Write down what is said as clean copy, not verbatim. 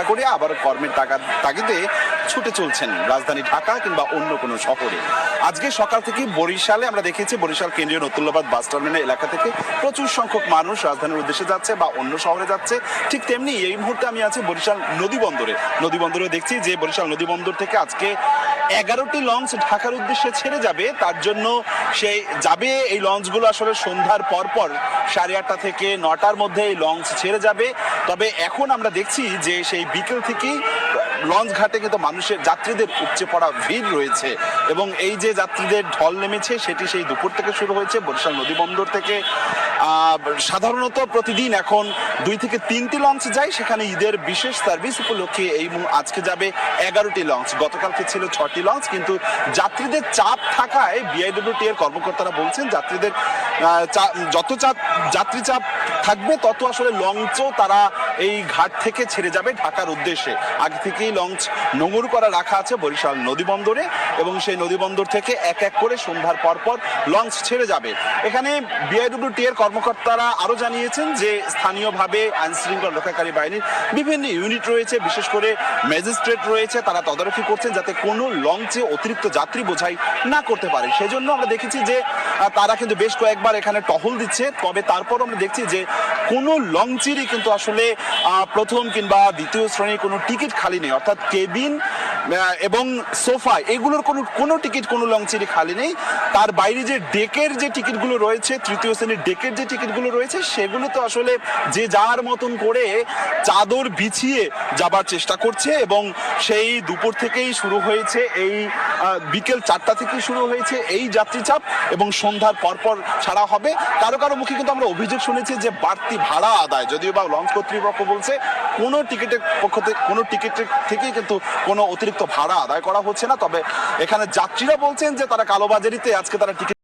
করে আবার কর্মের তাগিদে ছুটে চলছেন রাজধানী ঢাকা কিংবা অন্য কোনো শহরে। আজকে সকাল থেকে বরিশালে আমরা দেখেছি, বরিশাল কেন্দ্রীয় নতুল্লাবাদ বাস টার্মিনাল এলাকা থেকে প্রচুর সংখ্যক মানুষ রাজধানীর উদ্দেশ্যে যাচ্ছে বা অন্য শহরে যাচ্ছে। ঠিক তেমনি এই মুহূর্তে আমি আছি বরিশাল নদীবন্দরে দেখছি যে বরিশাল নদীবন্দর থেকে আজকে 11টি লঞ্চ ঢাকার উদ্দেশ্যে ছেড়ে যাবে। তার জন্য এই লঞ্চগুলো আসলে সন্ধ্যার পরপর 8:30 থেকে 9টার মধ্যে এই লঞ্চ ছেড়ে যাবে। তবে এখন আমরা দেখছি যে সেই বিকেল থেকেই লঞ্চ ঘাটে কিন্তু যাত্রীদের উপচে পড়া ভিড় রয়েছে এবং এই যে যাত্রীদের ঢল নেমেছে সেটি সেই দুপুর থেকে শুরু হয়েছে বরিশাল নদীবন্দর থেকে। সাধারণত প্রতিদিন এখন 2 থেকে 3টি লঞ্চ যায়, সেখানে ঈদের বিশেষ সার্ভিস উপলক্ষে আজকে যাবে 11টি লঞ্চ। গতকালকে ছিল 6টি লঞ্চ, কিন্তু যাত্রীদের চাপ থাকায় বিআইডব্লিউটি এর কর্মকর্তারা বলছেন যাত্রীদের যত যাত্রী চাপ থাকবে তত আসলে লঞ্চও তারা এই ঘাট থেকে ছেড়ে যাবে ঢাকার উদ্দেশ্যে। আগে থেকেই লঞ্চ নোঙর করা রাখা আছে বরিশাল নদীবন্দরে এবং সেই নদীবন্দর থেকে এক এক করে সন্ধ্যার পরপর লঞ্চ ছেড়ে যাবে। এখানে বিআইডব্লিউটি এর কর্মকর্তারা আরো জানিয়েছেন যে স্থানীয়ভাবে আইন শৃঙ্খলা রক্ষাকারী বাহিনীর বিভিন্ন ইউনিট রয়েছে, বিশেষ করে ম্যাজিস্ট্রেট রয়েছে, তারা তদারকি করছেন যাতে কোনো লঞ্চে অতিরিক্ত যাত্রী বোঝাই না করতে পারে। সেজন্য আমরা দেখেছি যে তারা কিন্তু বেশ কয়েকবার এখানে টহল দিচ্ছে। তবে তারপর আমরা দেখছি যে কোনো লঞ্চেরই কিন্তু আসলে প্রথম কিংবা দ্বিতীয় শ্রেণীর কোনো টিকিট খালি নেই, অর্থাৎ কেবিন এবং সোফা এগুলোর কোনো টিকিট কোনো লঞ্চেরই খালি নেই। তার বাইরে যে ডেকের যে টিকিটগুলো রয়েছে, তৃতীয় শ্রেণীর ডেকের যে টিকিটগুলো রয়েছে, সেগুলো তো আসলে যে যার মতন করে চাদর বিছিয়ে যাবার চেষ্টা করছে এবং সেই দুপুর থেকেই শুরু হয়েছে, এই বিকেল 4টা থেকেই শুরু হয়েছে এই যাত্রী চাপ এবং সন্ধ্যার পরপর ছাড়া হবে। কারো মুখে কিন্তু আমরা অভিযোগ শুনেছি যে বাড়তি ভাড়া আদায়, যদিও বা লঞ্চ কর্তৃপক্ষ বলছে কোনো টিকিটের থেকেই কিন্তু কোনো অতিরিক্ত ভাড়া আদায় করা হচ্ছে না। তবে এখানে যাত্রীরা বলছেন যে তারা কালোবাজারিতে আজকে তারা টিকিট